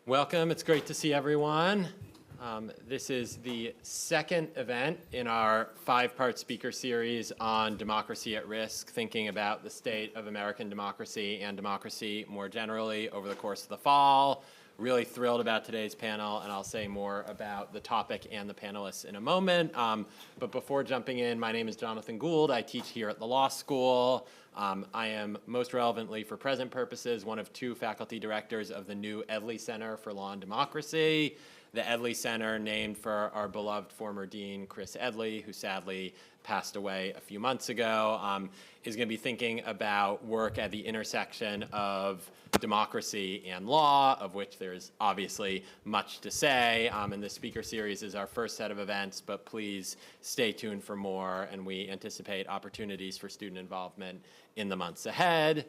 Welcome. It's great to see everyone. This is the second event in our 5-part speaker series on democracy at risk, thinking about the state of American democracy and democracy more generally over the course of the fall. Really thrilled about today's panel, and I'll say more about the topic and the panelists in a moment. But before jumping in, my name is Jonathan Gould. I teach here at the law school. I am most relevantly for present purposes one of 2 faculty directors of the new Edley Center for Law and Democracy. The Edley Center, named for our beloved former dean, Chris Edley, who sadly passed away a few months ago, is going to be thinking about work at the intersection of democracy and law, of which there's obviously much to say. And the speaker series is our first set of events, but please stay tuned for more, and we anticipate opportunities for student involvement in the months ahead.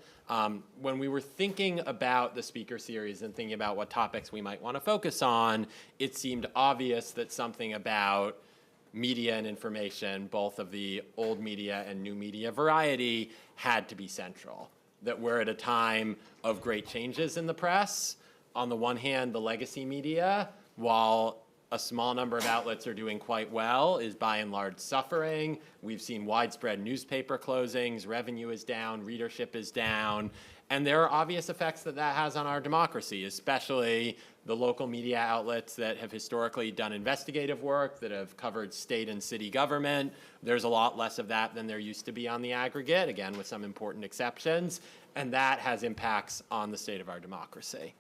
When we were thinking about the speaker series and thinking about what topics we might want to focus on, it seemed obvious that something about media and information, both of the old media and new media variety, had to be central. That we're at a time of great changes in the press. On the one hand, the legacy media, while a small number of outlets are doing quite well, is by and large suffering. We've seen widespread newspaper closings, revenue is down, readership is down, and there are obvious effects that that has on our democracy, especially the local media outlets that have historically done investigative work, that have covered state and city government. There's a lot less of that than there used to be on the aggregate, again, with some important exceptions, and that has impacts on the state of our democracy.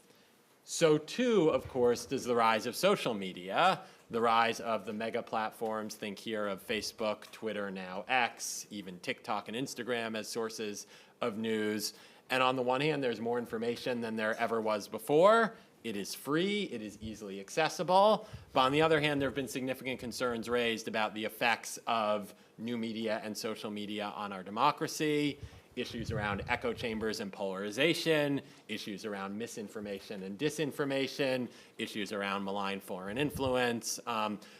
So too, of course, does the rise of social media, the rise of the mega platforms, think here of Facebook, Twitter, now X, even TikTok and Instagram as sources of news. And on the one hand, there's more information than there ever was before. It is free, it is easily accessible. But on the other hand, there have been significant concerns raised about the effects of new media and social media on our democracy, issues around echo chambers and polarization, issues around misinformation and disinformation, issues around malign foreign influence.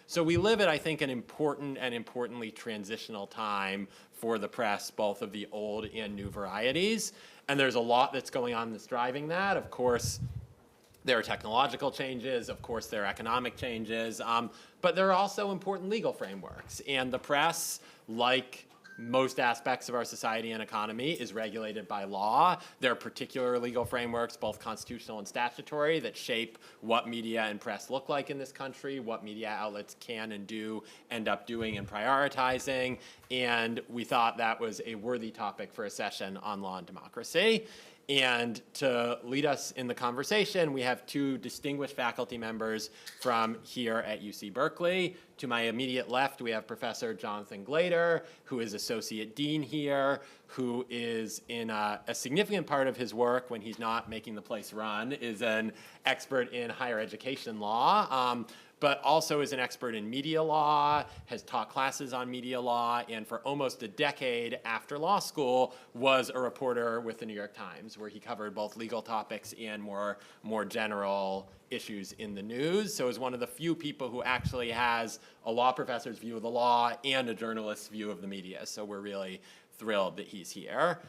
So we live at, I think, an important and importantly transitional time for the press, both of the old and new varieties. And there's a lot that's going on that's driving that. Of course, there are technological changes, of course there are economic changes, but there are also important legal frameworks. And the press, like most aspects of our society and economy, is regulated by law. There are particular legal frameworks, both constitutional and statutory, that shape what media and press look like in this country, what media outlets can and do end up doing and prioritizing. And we thought that was a worthy topic for a session on law and democracy. And to lead us in the conversation, we have 2 distinguished faculty members from here at UC Berkeley. To my immediate left, we have Professor Jonathan Glater, who is Associate Dean here, who is in a significant part of his work, when he's not making the place run, is an expert in higher education law, but also is an expert in media law, has taught classes on media law, and for almost a decade after law school was a reporter with the New York Times, where he covered both legal topics and more general issues in the news. So is one of the few people who actually has a law professor's view of the law and a journalist's view of the media. So we're really thrilled that he's here.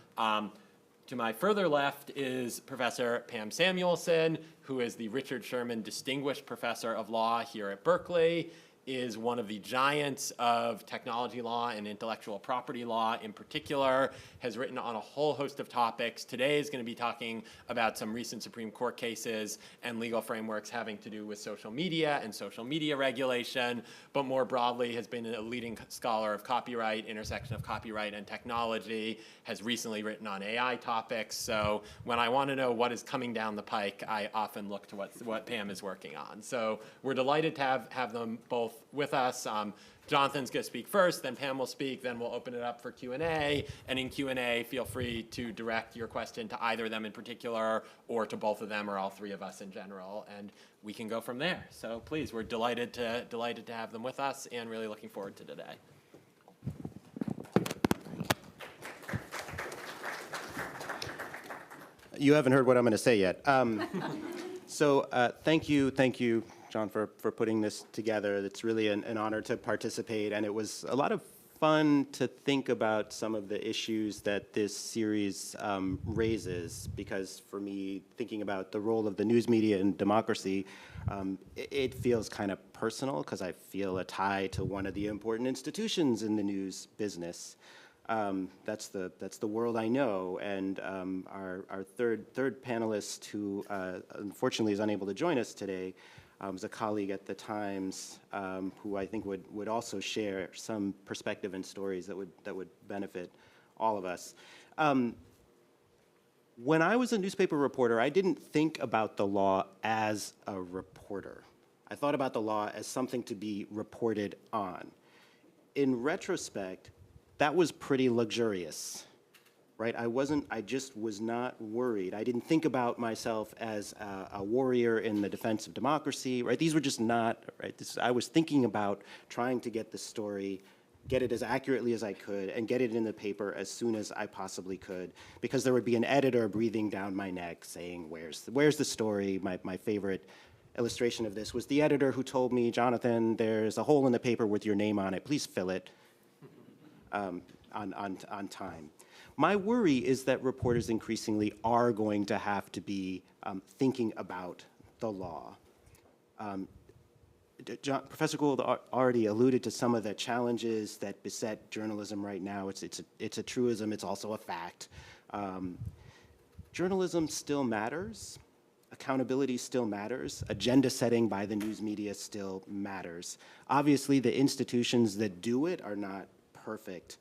To my further left is Professor Pam Samuelson, who is the Richard Sherman Distinguished Professor of Law here at Berkeley, is one of the giants of technology law and intellectual property law in particular, has written on a whole host of topics. Today is going to be talking about some recent Supreme Court cases and legal frameworks having to do with social media and social media regulation, but more broadly has been a leading scholar of copyright, intersection of copyright and technology, has recently written on AI topics. So when I want to know what is coming down the pike, I often look to what Pam is working on. So we're delighted to have them both with us. Jonathan's going to speak first, then Pam will speak, then we'll open it up for Q&A. And in Q&A, feel free to direct your question to either of them in particular, or to both of them, or all 3 of us in general, and we can go from there. So please, we're delighted to have them with us, and really looking forward to today. You haven't heard what I'm going to say yet. So thank you, John, for putting this together. It's really an honor to participate, and it was a lot of fun to think about some of the issues that this series raises, because for me, thinking about the role of the news media in democracy, it feels kind of personal because I feel a tie to one of the important institutions in the news business. That's the world I know, and our third panelist, who unfortunately is unable to join us today, was a colleague at the Times, who I think would also share some perspective and stories that would benefit all of us. When I was a newspaper reporter, I didn't think about the law as a reporter. I thought about the law as something to be reported on. In retrospect, that was pretty luxurious, right? I just was not worried. I didn't think about myself as a warrior in the defense of democracy, right? These were just not, right? I was thinking about trying to get the story, get it as accurately as I could, and get it in the paper as soon as I possibly could, because there would be an editor breathing down my neck saying, where's the story? My favorite illustration of this was the editor who told me, Jonathan, there's a hole in the paper with your name on it, please fill it on time. My worry is that reporters increasingly are going to have to be thinking about the law. Professor Gould already alluded to some of the challenges that beset journalism right now. It's a truism, it's also a fact. Journalism still matters. Accountability still matters. Agenda setting by the news media still matters. Obviously, the institutions that do it are not perfect.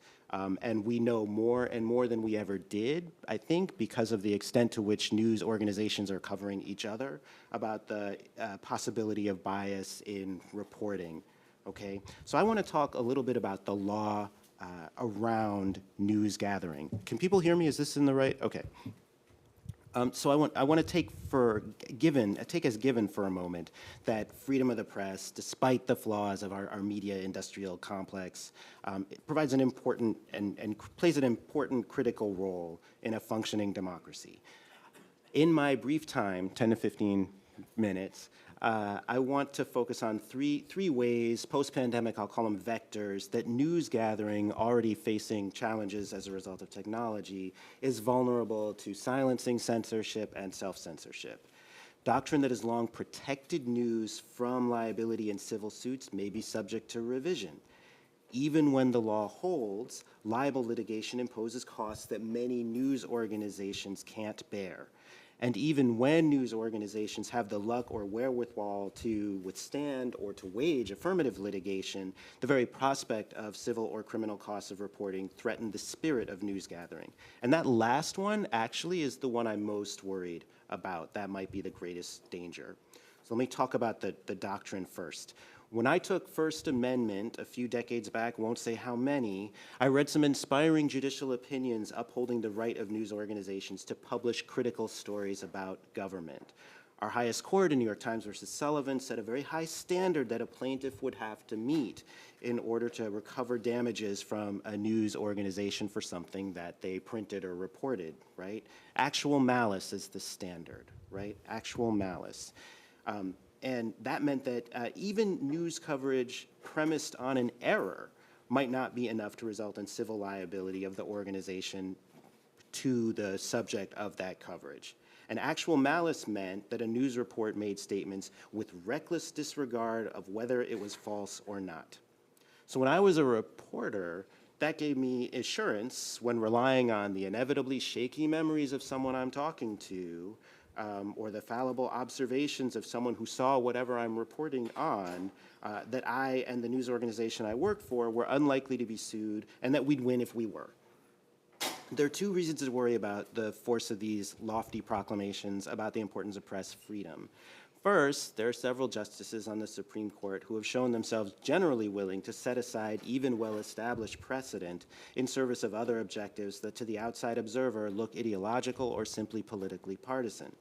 And we know more and more than we ever did, I think, because of the extent to which news organizations are covering each other about the possibility of bias in reporting, okay? So I want to talk a little bit about the law around news gathering. Can people hear me? Is this in the right? Okay. So I want to take as given for a moment that freedom of the press, despite the flaws of our media industrial complex, it provides an important and plays an important critical role in a functioning democracy. In my brief time, 10 to 15 minutes, I want to focus on three ways, post-pandemic, I'll call them vectors, that news gathering, already facing challenges as a result of technology, is vulnerable to silencing, censorship, and self-censorship. Doctrine that has long protected news from liability in civil suits may be subject to revision. Even when the law holds, libel litigation imposes costs that many news organizations can't bear. And even when news organizations have the luck or wherewithal to withstand or to wage affirmative litigation, the very prospect of civil or criminal costs of reporting threaten the spirit of news gathering. And that last one actually is the one I'm most worried about. That might be the greatest danger. So let me talk about the doctrine first. When I took First Amendment a few decades back, won't say how many, I read some inspiring judicial opinions upholding the right of news organizations to publish critical stories about government. Our highest court in New York Times versus Sullivan set a very high standard that a plaintiff would have to meet in order to recover damages from a news organization for something that they printed or reported, right? Actual malice is the standard, right? Actual malice. And that meant that even news coverage premised on an error might not be enough to result in civil liability of the organization to the subject of that coverage. And actual malice meant that a news report made statements with reckless disregard of whether it was false or not. So when I was a reporter, that gave me assurance when relying on the inevitably shaky memories of someone I'm talking to, or the fallible observations of someone who saw whatever I'm reporting on, that I and the news organization I worked for were unlikely to be sued, and that we'd win if we were. There are two reasons to worry about the force of these lofty proclamations about the importance of press freedom. First, there are several justices on the Supreme Court who have shown themselves generally willing to set aside even well-established precedent in service of other objectives that to the outside observer look ideological or simply politically partisan.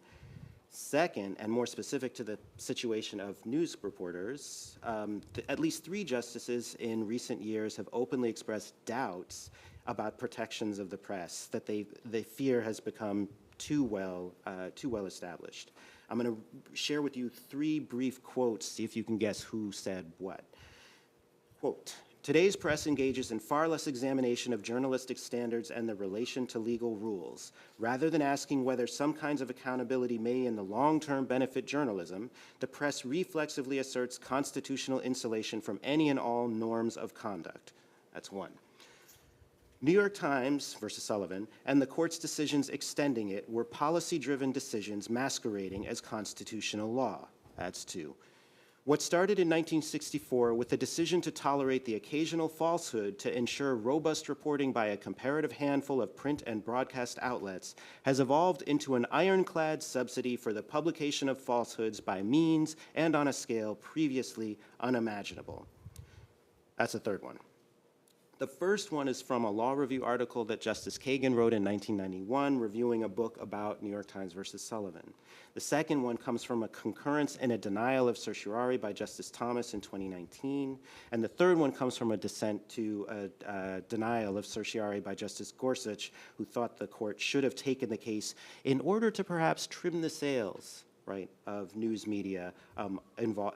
Second, and more specific to the situation of news reporters, at least 3 justices in recent years have openly expressed doubts about protections of the press that they fear has become too well established. I'm going to share with you 3 brief quotes, see if you can guess who said what. Quote, Today's press engages in far less examination of journalistic standards and their relation to legal rules. Rather than asking whether some kinds of accountability may in the long term benefit journalism, the press reflexively asserts constitutional insulation from any and all norms of conduct. That's one. New York Times versus Sullivan and the court's decisions extending it were policy-driven decisions masquerading as constitutional law. That's two. What started in 1964 with the decision to tolerate the occasional falsehood to ensure robust reporting by a comparative handful of print and broadcast outlets has evolved into an ironclad subsidy for the publication of falsehoods by means and on a scale previously unimaginable. That's the third one. The first one is from a law review article that Justice Kagan wrote in 1991, reviewing a book about New York Times versus Sullivan. The second one comes from a concurrence and a denial of certiorari by Justice Thomas in 2019. And the third one comes from a dissent to a denial of certiorari by Justice Gorsuch, who thought the court should have taken the case in order to perhaps trim the sails, right, of news media,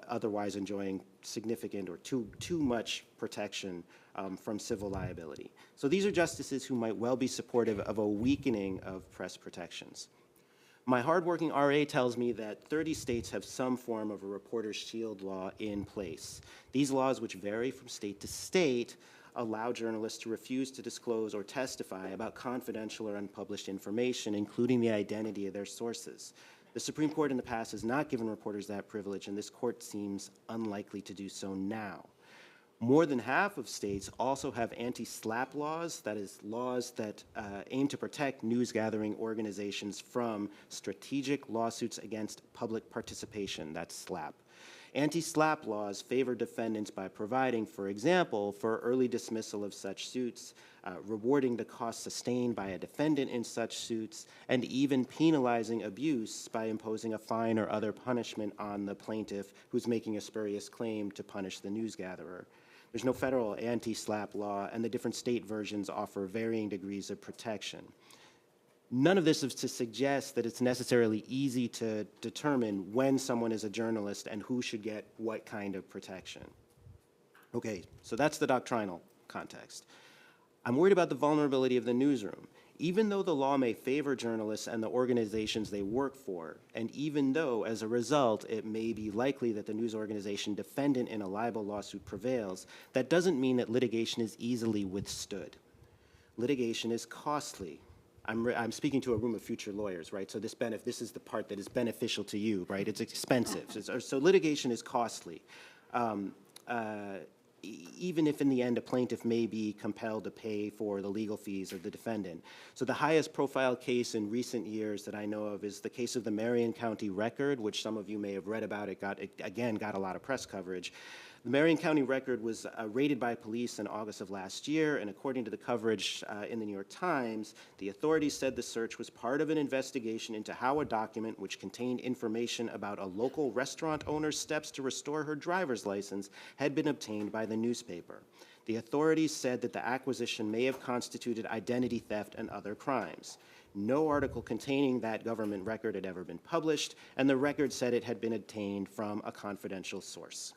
otherwise enjoying significant or too much protection from civil liability. So these are justices who might well be supportive of a weakening of press protections. My hardworking RA tells me that 30 states have some form of a reporter's shield law in place. These laws, which vary from state to state, allow journalists to refuse to disclose or testify about confidential or unpublished information, including the identity of their sources. The Supreme Court in the past has not given reporters that privilege, and this court seems unlikely to do so now. More than half of states also have anti-SLAPP laws, that is, laws that aim to protect news-gathering organizations from strategic lawsuits against public participation, that's SLAPP. Anti-SLAPP laws favor defendants by providing, for example, for early dismissal of such suits, rewarding the costs sustained by a defendant in such suits, and even penalizing abuse by imposing a fine or other punishment on the plaintiff who's making a spurious claim to punish the newsgatherer. There's no federal anti-SLAPP law, and the different state versions offer varying degrees of protection. None of this is to suggest that it's necessarily easy to determine when someone is a journalist and who should get what kind of protection. Okay, so that's the doctrinal context. I'm worried about the vulnerability of the newsroom. Even though the law may favor journalists and the organizations they work for, and even though, as a result, it may be likely that the news organization defendant in a libel lawsuit prevails, that doesn't mean that litigation is easily withstood. Litigation is costly. I'm speaking to a room of future lawyers, right? So this is the part that is beneficial to you, right? It's expensive. So litigation is costly. Even if in the end a plaintiff may be compelled to pay for the legal fees of the defendant. So the highest profile case in recent years that I know of is the case of the Marion County Record, which some of you may have read about. It got a lot of press coverage. The Marion County Record was raided by police in August of last year, and according to the coverage in the New York Times, the authorities said the search was part of an investigation into how a document which contained information about a local restaurant owner's steps to restore her driver's license had been obtained by the newspaper. The authorities said that the acquisition may have constituted identity theft and other crimes. No article containing that government record had ever been published, and the record said it had been obtained from a confidential source.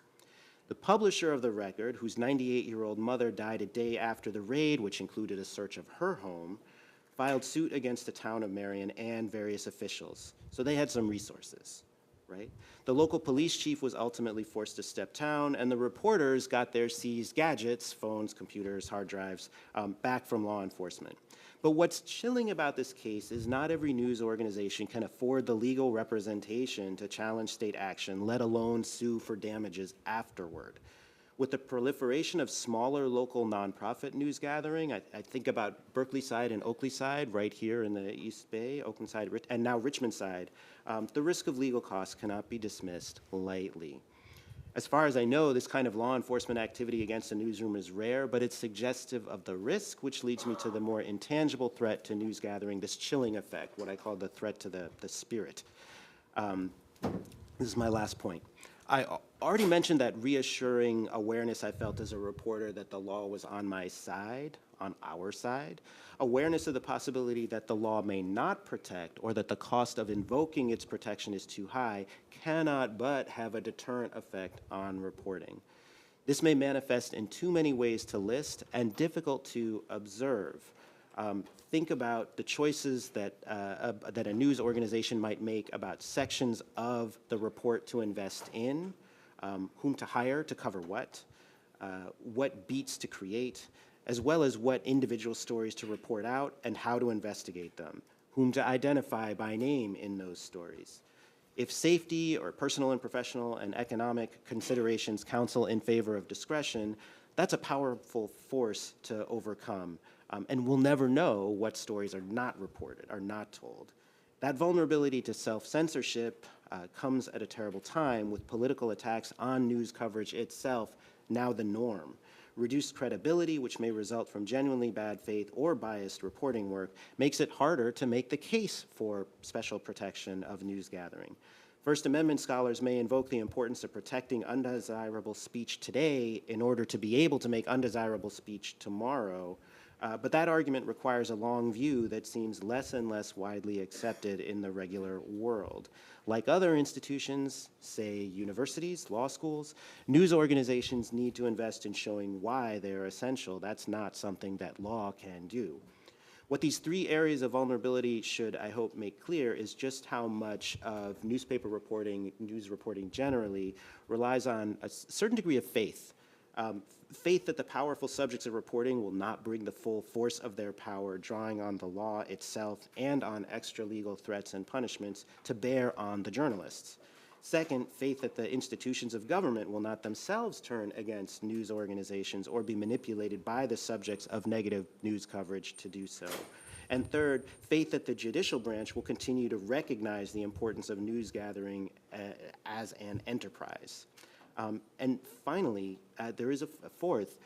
The publisher of the record, whose 98-year-old mother died a day after the raid, which included a search of her home, filed suit against the town of Marion and various officials. So they had some resources, right? The local police chief was ultimately forced to step down, and the reporters got their seized gadgets, phones, computers, hard drives, back from law enforcement. But what's chilling about this case is not every news organization can afford the legal representation to challenge state action, let alone sue for damages afterward. With the proliferation of smaller local nonprofit news gathering, I think about Berkeley side and Oakley side, right here in the East Bay, Oakland side, and now Richmond side, the risk of legal costs cannot be dismissed lightly. As far as I know, this kind of law enforcement activity against a newsroom is rare, but it's suggestive of the risk, which leads me to the more intangible threat to news gathering, this chilling effect, what I call the threat to the spirit. This is my last point. I already mentioned that reassuring awareness I felt as a reporter that the law was on my side, on our side. Awareness of the possibility that the law may not protect or that the cost of invoking its protection is too high cannot but have a deterrent effect on reporting. This may manifest in too many ways to list and difficult to observe. Think about the choices that a news organization might make about sections of the report to invest in, whom to hire to cover what beats to create, as well as what individual stories to report out and how to investigate them, whom to identify by name in those stories. If safety or personal and professional and economic considerations counsel in favor of discretion, that's a powerful force to overcome. And we'll never know what stories are not reported, are not told. That vulnerability to self-censorship comes at a terrible time, with political attacks on news coverage itself now the norm. Reduced credibility, which may result from genuinely bad faith or biased reporting work, makes it harder to make the case for special protection of news gathering. First Amendment scholars may invoke the importance of protecting undesirable speech today in order to be able to make undesirable speech tomorrow, but that argument requires a long view that seems less and less widely accepted in the regular world. Like other institutions, say universities, law schools, news organizations need to invest in showing why they're essential. That's not something that law can do. What these three areas of vulnerability should, I hope, make clear is just how much of newspaper reporting, news reporting generally, relies on a certain degree of faith. Faith that the powerful subjects of reporting will not bring the full force of their power, drawing on the law itself and on extra-legal threats and punishments to bear on the journalists. Second, faith that the institutions of government will not themselves turn against news organizations or be manipulated by the subjects of negative news coverage to do so. And third, faith that the judicial branch will continue to recognize the importance of news gathering as an enterprise. And finally, there is a fourth,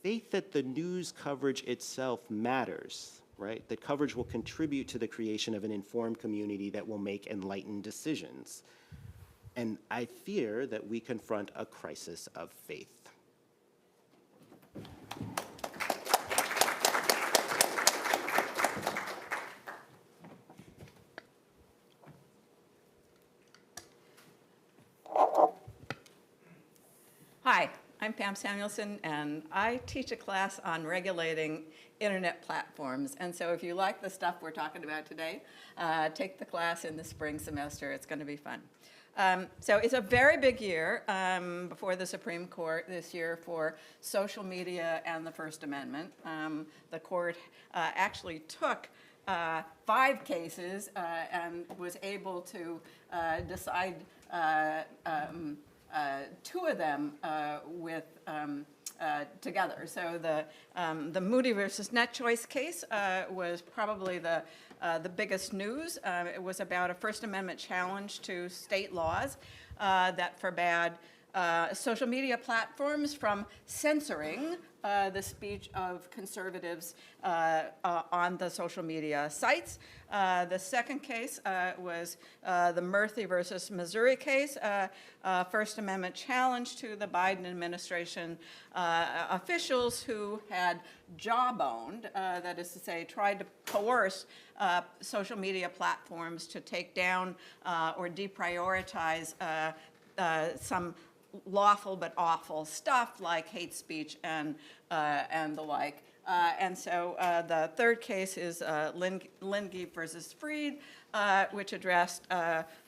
faith that the news coverage itself matters, right? That coverage will contribute to the creation of an informed community that will make enlightened decisions. And I fear that we confront a crisis of faith. Hi, I'm Pam Samuelson, and I teach a class on regulating internet platforms. And so if you like the stuff we're talking about today, take the class in the spring semester. It's going to be fun. So it's a very big year before the Supreme Court this year for social media and the First Amendment. The court actually took 5 cases and was able to decide 2 of them with together. So the Moody versus Net Choice case was probably the biggest news. It was about a First Amendment challenge to state laws that forbade social media platforms from censoring the speech of conservatives on the social media sites. The second case was the Murphy versus Missouri case, First Amendment challenge to the Biden administration officials who had jawboned, that is to say, tried to coerce social media platforms to take down or deprioritize some lawful but awful stuff like hate speech and the like. And so the third case is Lindgey versus Freed, which addressed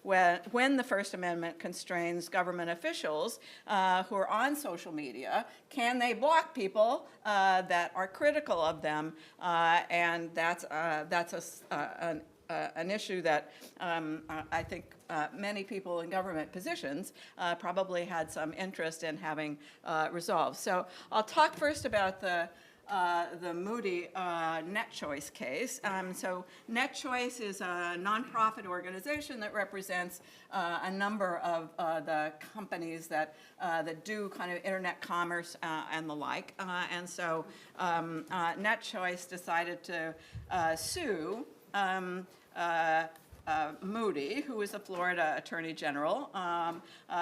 when the First Amendment constrains government officials who are on social media, can they block people that are critical of them? And that's an issue that I think many people in government positions probably had some interest in having resolved. So I'll talk first about the Moody Net Choice case. So Net Choice is a nonprofit organization that represents a number of the companies that do kind of internet commerce and the like. And so Net Choice decided to sue Moody, who is a Florida Attorney General,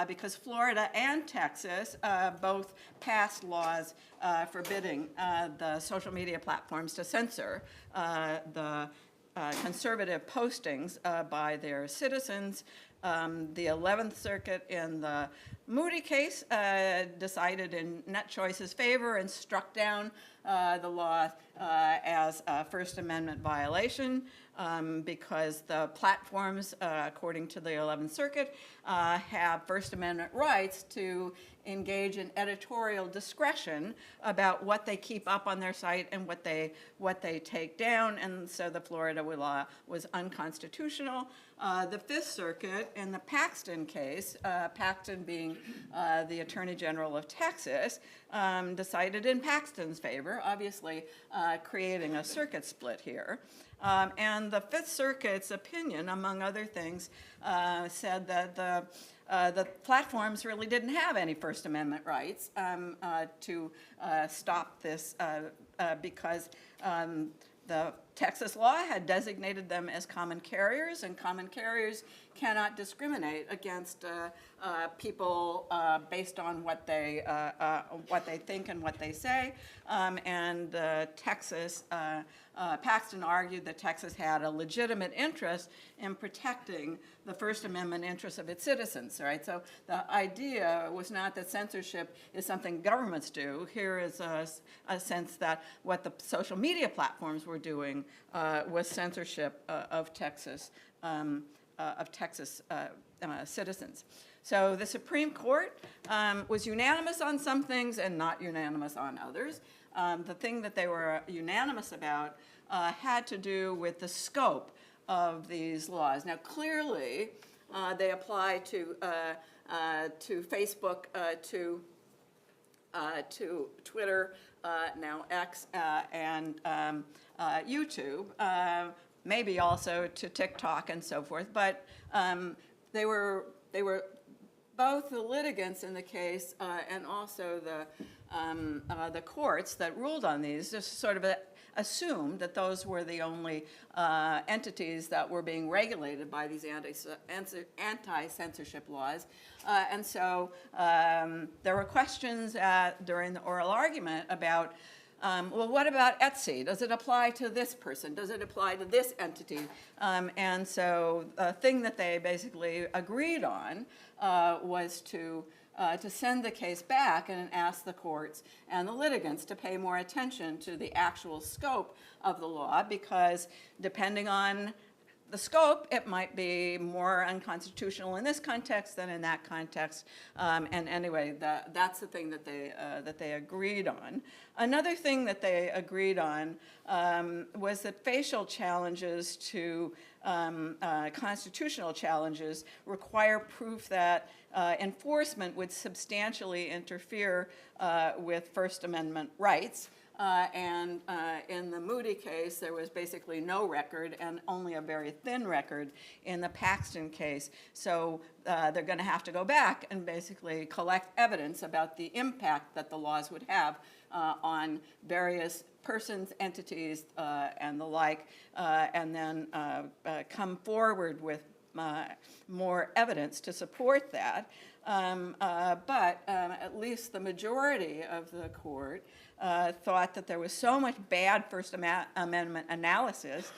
because Florida and Texas both passed laws forbidding the social media platforms to censor the conservative postings by their citizens The 11th Circuit in the Moody case decided in Net Choice's favor and struck down the law as a First Amendment violation because the platforms, according to the 11th Circuit, have First Amendment rights to engage in editorial discretion about what they keep up on their site and what they take down, and so the Florida law was unconstitutional. The Fifth Circuit in the Paxton case, Paxton being the Attorney General of Texas, decided in Paxton's favor, obviously creating a circuit split here. And the Fifth Circuit's opinion, among other things, said that the platforms really didn't have any First Amendment rights to stop this because the Texas law had designated them as common carriers, and common carriers cannot discriminate against people based on what they think and what they say. And Texas, Paxton argued that Texas had a legitimate interest in protecting the First Amendment interests of its citizens, right? So the idea was not that censorship is something governments do. Here is a sense that what the social media platforms were doing was censorship of Texas citizens. So the Supreme Court was unanimous on some things and not unanimous on others. The thing that they were unanimous about had to do with the scope of these laws. Now, clearly, they apply to Facebook, to Twitter, now X, and YouTube, maybe also to TikTok and so forth. But they were both the litigants in the case and also the courts that ruled on these just sort of assumed that those were the only entities that were being regulated by these anti-censorship laws. And so there were questions during the oral argument about, well, what about Etsy? Does it apply to this person? Does it apply to this entity? And so the thing that they basically agreed on was to send the case back and ask the courts and the litigants to pay more attention to the actual scope of the law, because depending on the scope, it might be more unconstitutional in this context than in that context. And anyway, that's the thing that they agreed on. Another thing that they agreed on was that facial challenges to constitutional challenges require proof that enforcement would substantially interfere with First Amendment rights. And in the Moody case, there was basically no record and only a very thin record in the Paxton case. So they're going to have to go back and basically collect evidence about the impact that the laws would have on various persons, entities, and the like, and then come forward with more evidence to support that. But at least the majority of the court thought that there was so much bad First Amendment analysis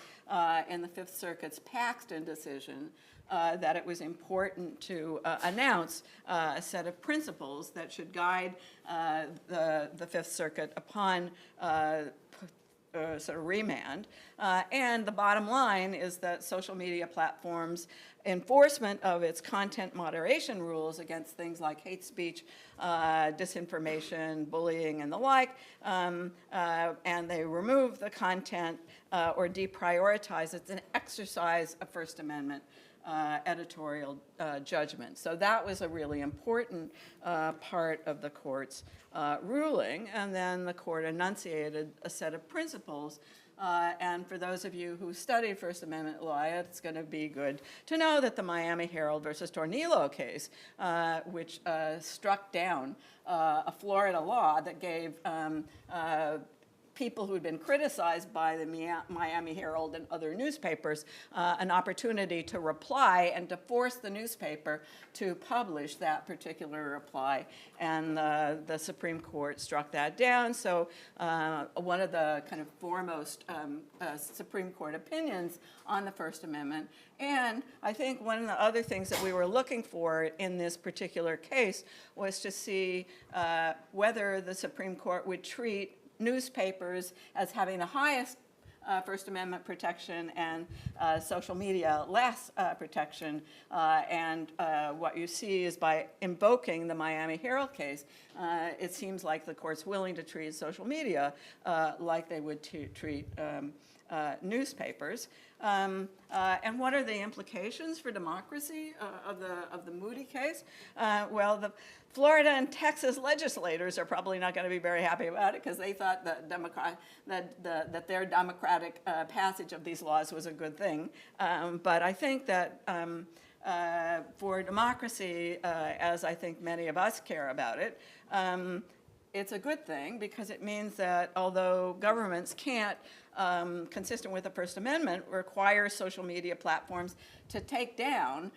in the Fifth Circuit's Paxton decision that it was important to announce a set of principles that should guide the Fifth Circuit upon sort of remand. And the bottom line is that social media platforms' enforcement of its content moderation rules against things like hate speech, disinformation, bullying, and the like, and they remove the content or deprioritize it. It's an exercise of First Amendment editorial judgment. So that was a really important part of the court's ruling, and then the court enunciated a set of principles. And for those of you who study First Amendment law, it's going to be good to know that the Miami Herald versus Tornillo case, which struck down a Florida law that gave people who had been criticized by the Miami Herald and other newspapers an opportunity to reply and to force the newspaper to publish that particular reply. And the Supreme Court struck that down. So one of the kind of foremost Supreme Court opinions on the First Amendment. And I think one of the other things that we were looking for in this particular case was to see whether the Supreme Court would treat newspapers as having the highest First Amendment protection and social media less protection. And what you see is by invoking the Miami Herald case, it seems like the court's willing to treat social media like they would treat newspapers. And what are the implications for democracy of the Moody case? Well, the Florida and Texas legislators are probably not going to be very happy about it because they thought that their democratic passage of these laws was a good thing. But I think that for democracy, as I think many of us care about it, it's a good thing because it means that although governments can't, consistent with the First Amendment, require social media platforms to take down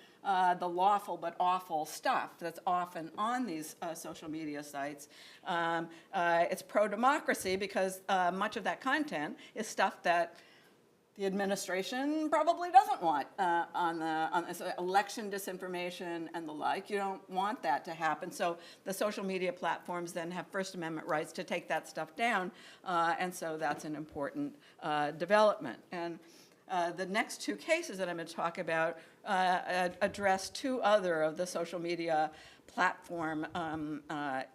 the lawful but awful stuff that's often on these social media sites. It's pro-democracy because much of that content is stuff that the administration probably doesn't want on election disinformation and the like. You don't want that to happen. So the social media platforms then have First Amendment rights to take that stuff down, and so that's an important development. And the next two cases that I'm going to talk about address two other of the social media platform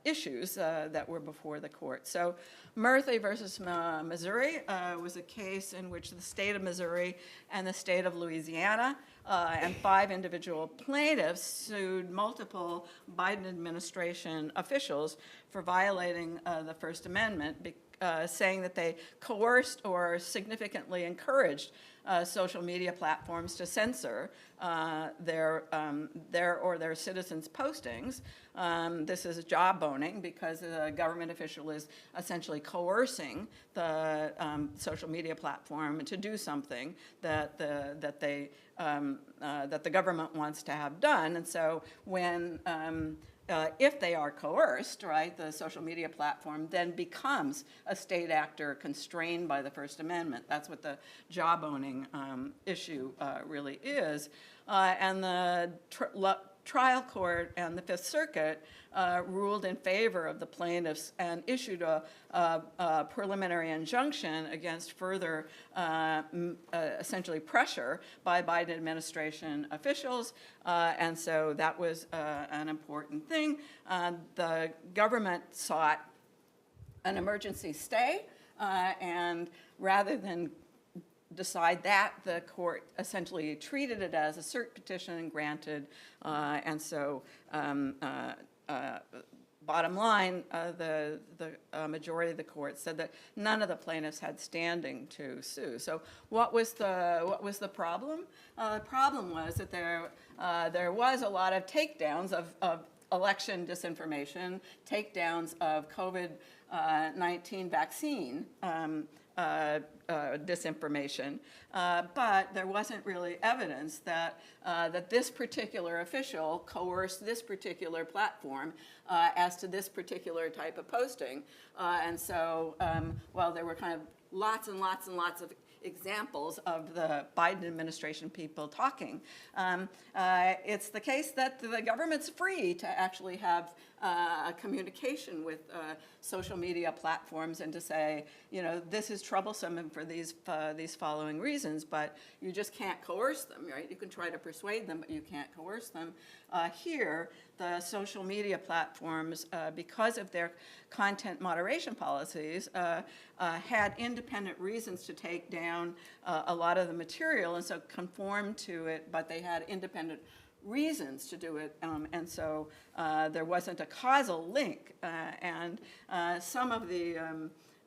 issues that were before the court. So Murphy versus Missouri was a case in which the state of Missouri and the state of Louisiana and 5 individual plaintiffs sued multiple Biden administration officials for violating the First Amendment, saying that they coerced or significantly encouraged social media platforms to censor their citizens' postings. This is job boning because a government official is essentially coercing the social media platform to do something that the government wants to have done. And so when if they are coerced, right, the social media platform then becomes a state actor constrained by the First Amendment. That's what the job owning issue really is. And the trial court and the Fifth Circuit ruled in favor of the plaintiffs and issued a preliminary injunction against further essentially pressure by Biden administration officials. And so that was an important thing. The government sought an emergency stay, and rather than decide that, the court essentially treated it as a cert petition and granted, and so bottom line, the majority of the court said that none of the plaintiffs had standing to sue. So what was the problem? The problem was that there was a lot of takedowns of election disinformation, takedowns of COVID-19 vaccine disinformation, but there wasn't really evidence that this particular official coerced this particular platform as to this particular type of posting. And so while there were kind of lots and lots and lots of examples of the Biden administration people talking, it's the case that the government's free to actually have a communication with social media platforms and to say, you know, this is troublesome for these following reasons, but you just can't coerce them, right? You can try to persuade them, but you can't coerce them. Here, the social media platforms, because of their content moderation policies, had independent reasons to take down a lot of the material, and so conformed to it, but they had independent reasons to do it, and so there wasn't a causal link. And some of the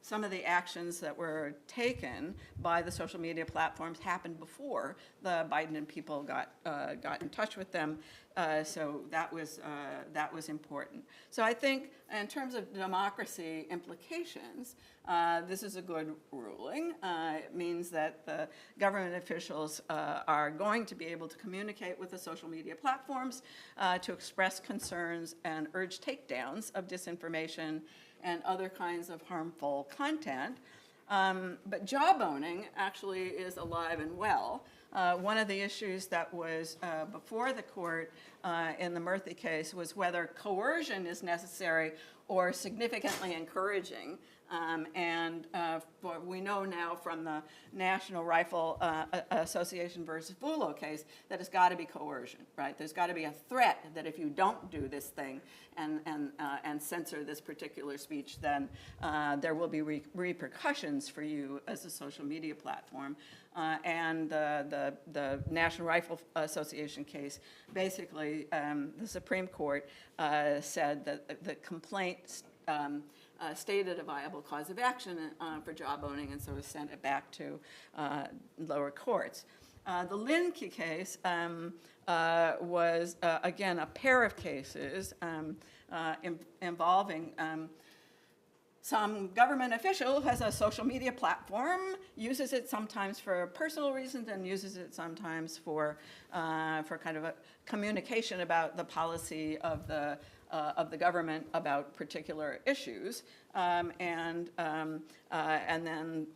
some of the actions that were taken by the social media platforms happened before the Biden people got in touch with them. So that was important. So I think in terms of democracy implications, this is a good ruling. It means that the government officials are going to be able to communicate with the social media platforms to express concerns and urge takedowns of disinformation and other kinds of harmful content. But jawboning actually is alive and well. One of the issues that was before the court in the Murthy case was whether coercion is necessary or significantly encouraging. We know now from the National Rifle Association versus Fulo case that it's got to be coercion, right? There's got to be a threat that if you don't do this thing and censor this particular speech, then there will be repercussions for you as a social media platform. And the National Rifle Association case, basically, the Supreme Court said that the complaint stated a viable cause of action for jawboning, and so was sent it back to lower courts. The Linke case was, again, a pair of cases involving some government official who has a social media platform, uses it sometimes for personal reasons and uses it sometimes for kind of a communication about the policy of the government about particular issues, and then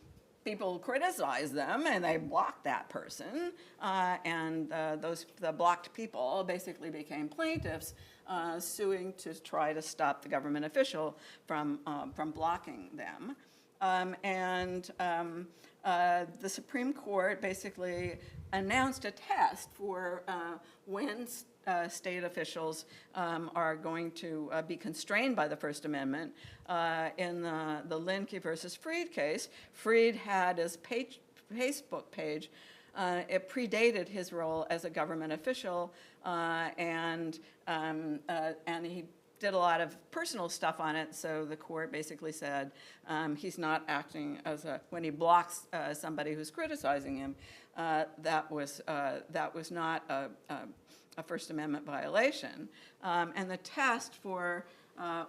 people criticize them and they block that person, and the blocked people basically became plaintiffs, suing to try to stop the government official from blocking them. The Supreme Court basically announced a test for when state officials are going to be constrained by the First Amendment. In the Linke versus Freed case, Freed had his Facebook page. It predated his role as a government official, and he did a lot of personal stuff on it, so the court basically said he's not acting as when he blocks somebody who's criticizing him, that was not a First Amendment violation. And the test for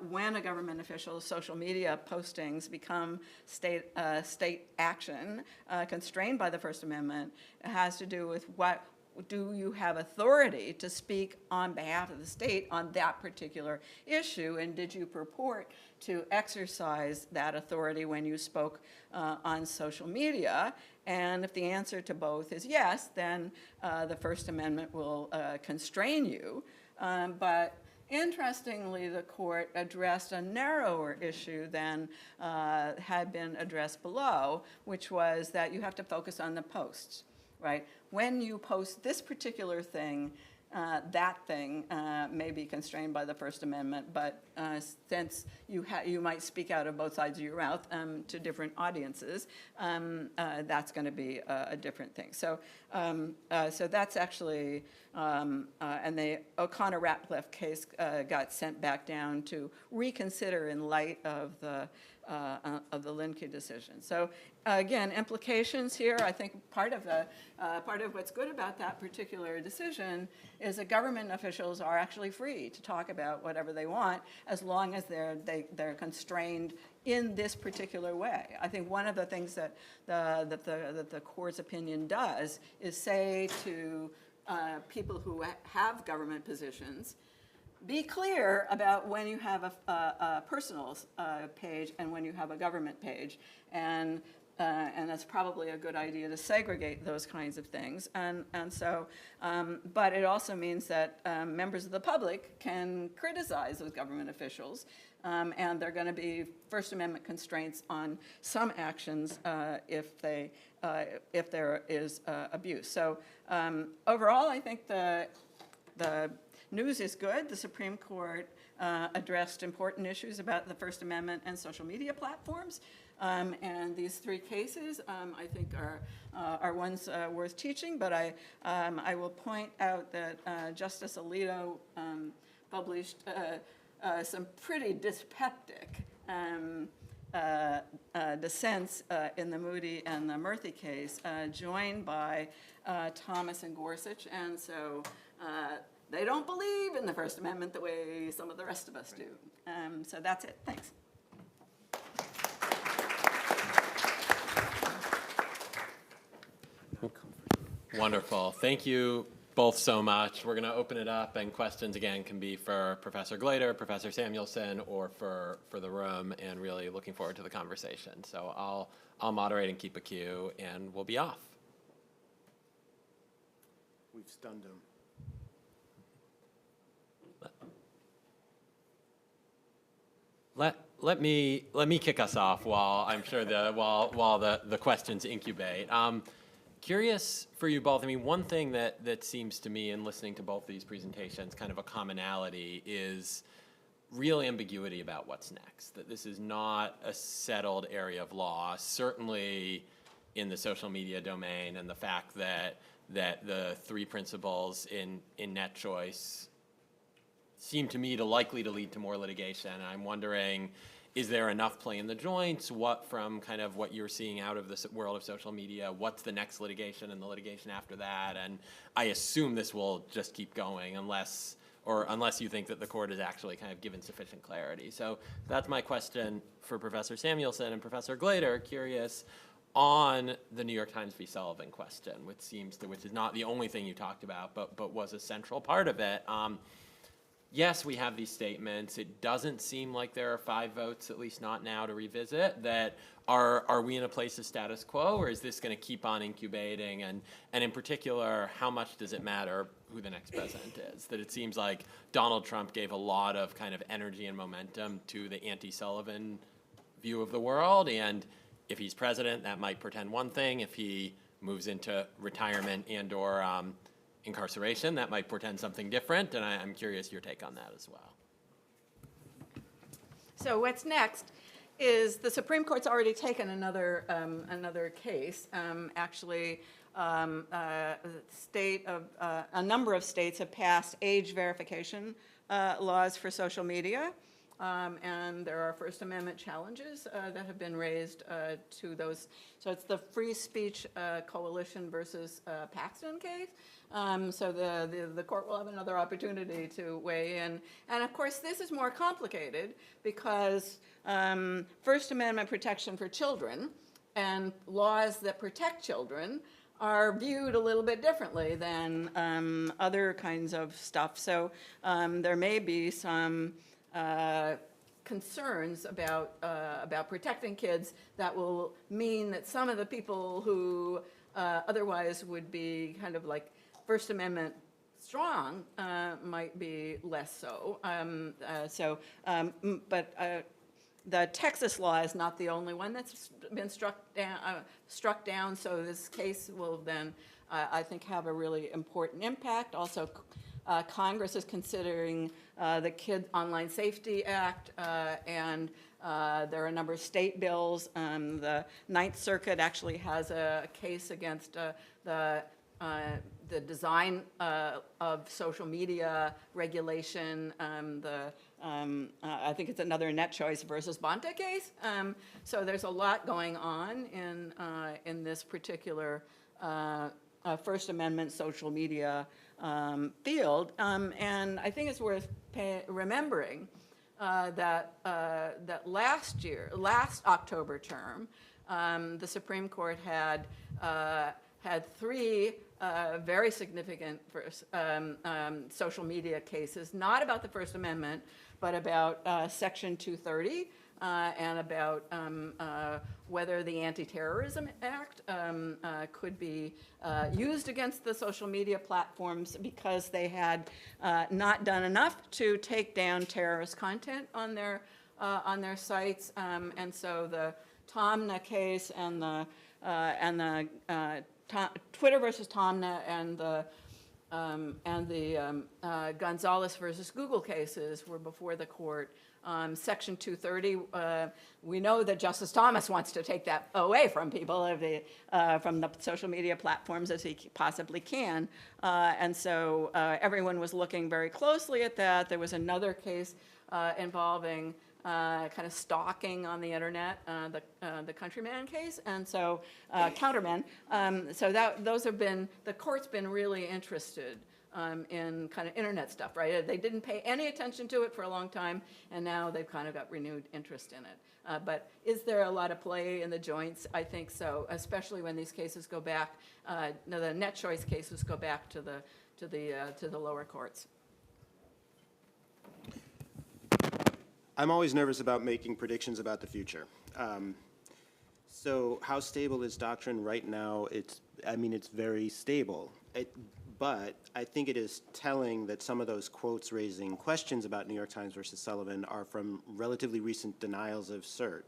when a government official's social media postings become state action constrained by the First Amendment, it has to do with what do you have authority to speak on behalf of the state on that particular issue, and did you purport to exercise that authority when you spoke on social media? And if the answer to both is yes, then the First Amendment will constrain you. But interestingly, the court addressed a narrower issue than had been addressed below, which was that you have to focus on the posts, right? When you post this particular thing, that thing may be constrained by the First Amendment, but since you might speak out of both sides of your mouth to different audiences, that's going to be a different thing. So that's actually, and the O'Connor-Ratcliffe case got sent back down to reconsider in light of the Linke decision. So again, implications here. I think part of what's good about that particular decision is that government officials are actually free to talk about whatever they want as long as they're constrained in this particular way. I think one of the things that the court's opinion does is say to people who have government positions, be clear about when you have a personal page and when you have a government page, and that's probably a good idea to segregate those kinds of things. But it also means that members of the public can criticize those government officials, and there are going to be First Amendment constraints on some actions if there is abuse. So overall, I think the news is good. The Supreme Court addressed important issues about the First Amendment and social media platforms. And these three cases, I think, are ones worth teaching. But I will point out that Justice Alito published some pretty dyspeptic dissents in the Moody and the Murthy case, joined by Thomas and Gorsuch, and so they don't believe in the First Amendment the way some of the rest of us do. So that's it. Thanks. Wonderful. Thank you both so much. We're going to open it up, and questions, again, can be for Professor Glater, Professor Samuelson, or for the room, and really looking forward to the conversation. So I'll moderate and keep a queue, and we'll be off. We've stunned him. Let me kick us off while I'm sure while the questions incubate. Curious for you both. I mean, one thing that seems to me in listening to both these presentations, kind of a commonality, is real ambiguity about what's next. That this is not a settled area of law, certainly in the social media domain, and the fact that the three principles in net choice seem to me likely to lead to more litigation. And I'm wondering, is there enough play in the joints? What, from kind of what you're seeing out of the world of social media, what's the next litigation and the litigation after that? And I assume this will just keep going unless you think that the court has actually kind of given sufficient clarity. So that's my question for Professor Samuelson. And Professor Glater, curious on the New York Times v. Sullivan question, which is not the only thing you talked about, but was a central part of it. Yes, we have these statements. It doesn't seem like there are 5 votes, at least not now, to revisit. That are we in a place of status quo, or is this going to keep on incubating? And in particular, how much does it matter who the next president is? That it seems like Donald Trump gave a lot of kind of energy and momentum to the anti-Sullivan view of the world, and if he's president, that might portend one thing. If he moves into retirement and/or incarceration, that might portend something different, and I'm curious your take on that as well. So what's next is the Supreme Court's already taken another case. Actually, a number of states have passed age verification laws for social media, and there are First Amendment challenges that have been raised to those. So it's the Free Speech Coalition versus Paxton case. So the court will have another opportunity to weigh in. And of course, this is more complicated because First Amendment protection for children and laws that protect children are viewed a little bit differently than other kinds of stuff. So there may be some concerns about protecting kids that will mean that some of the people who otherwise would be kind of like First Amendment strong might be less so. The Texas law is not the only one that's been struck down. So this case will then, I think, have a really important impact. Also, Congress is considering the Kid Online Safety Act, and there are a number of state bills. The Ninth Circuit actually has a case against the design of social media regulation. I think it's another Net Choice versus Bonta case. So there's a lot going on in this particular First Amendment social media field, and I think it's worth remembering that last October term, the Supreme Court had 3 very significant social media cases, not about the First Amendment, but about Section 230 and about whether the Anti-Terrorism Act could be used against the social media platforms because they had not done enough to take down terrorist content on their sites, and so the Tomna case and the Twitter versus Tomna and the Gonzalez versus Google cases were before the court. Section 230, we know that Justice Thomas wants to take that away from people, from the social media platforms as he possibly can. And so everyone was looking very closely at that. There was another case involving kind of stalking on the internet, the Countryman case, and so Counterman. So those have been, the court's been really interested in kind of internet stuff, right? They didn't pay any attention to it for a long time, and now they've kind of got renewed interest in it. But is there a lot of play in the joints? I think so, especially when these cases go back. The net choice cases go back to the lower courts. I'm always nervous about making predictions about the future. So how stable is doctrine right now? It's very stable. But I think it is telling that some of those quotes raising questions about New York Times versus Sullivan are from relatively recent denials of cert,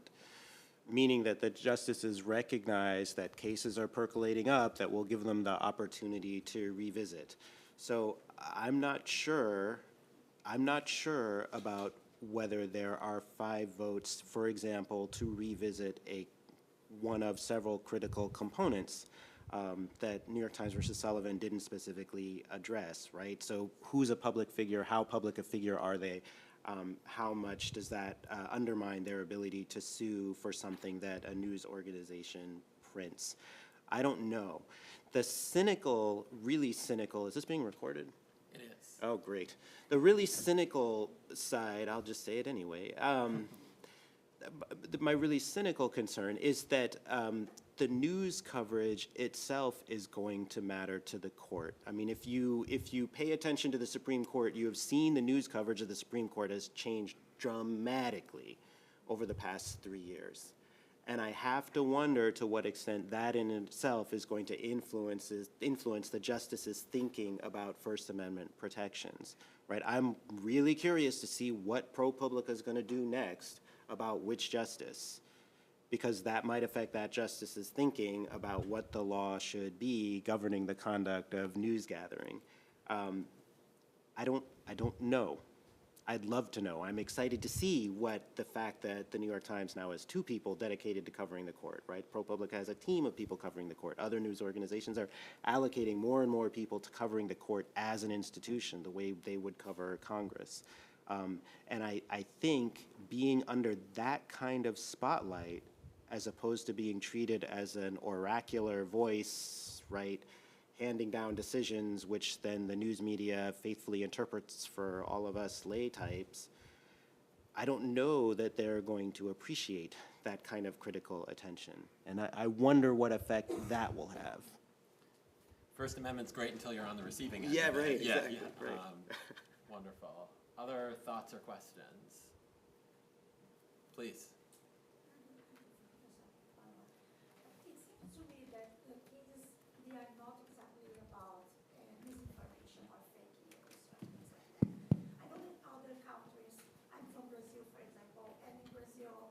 meaning that the justices recognize that cases are percolating up that will give them the opportunity to revisit. So I'm not sure about whether there are 5 votes, for example, to revisit one of several critical components that New York Times versus Sullivan didn't specifically address, right? So who's a public figure? How public a figure are they? How much does that undermine their ability to sue for something that a news organization prints? I don't know. The cynical, really cynical, is this being recorded? It is. Oh, great. The really cynical side, I'll just say it anyway. My really cynical concern is that the news coverage itself is going to matter to the court. I mean, if you pay attention to the Supreme Court, you have seen the news coverage of the Supreme Court has changed dramatically over the past 3 years. And I have to wonder to what extent that in itself is going to influence the justices' thinking about First Amendment protections, right? I'm really curious to see what ProPublica is going to do next about which justice, because that might affect that justice's thinking about what the law should be governing the conduct of news gathering. I don't know. I'd love to know. I'm excited to see what the fact that the New York Times now has 2 people dedicated to covering the court, right? ProPublica has a team of people covering the court. Other news organizations are allocating more and more people to covering the court as an institution, the way they would cover Congress. And I think being under that kind of spotlight, as opposed to being treated as an oracular voice, right, handing down decisions, which then the news media faithfully interprets for all of us lay types, I don't know that they're going to appreciate that kind of critical attention. And I wonder what effect that will have. First Amendment's great until you're on the receiving end. Yeah, of it. right, Yeah, exactly, yeah. right. Wonderful. Other thoughts or questions? Please. It seems to me that the cases, they are not exactly about misinformation or fake news or things like that. I know in other countries, I'm from Brazil, for example, and in Brazil,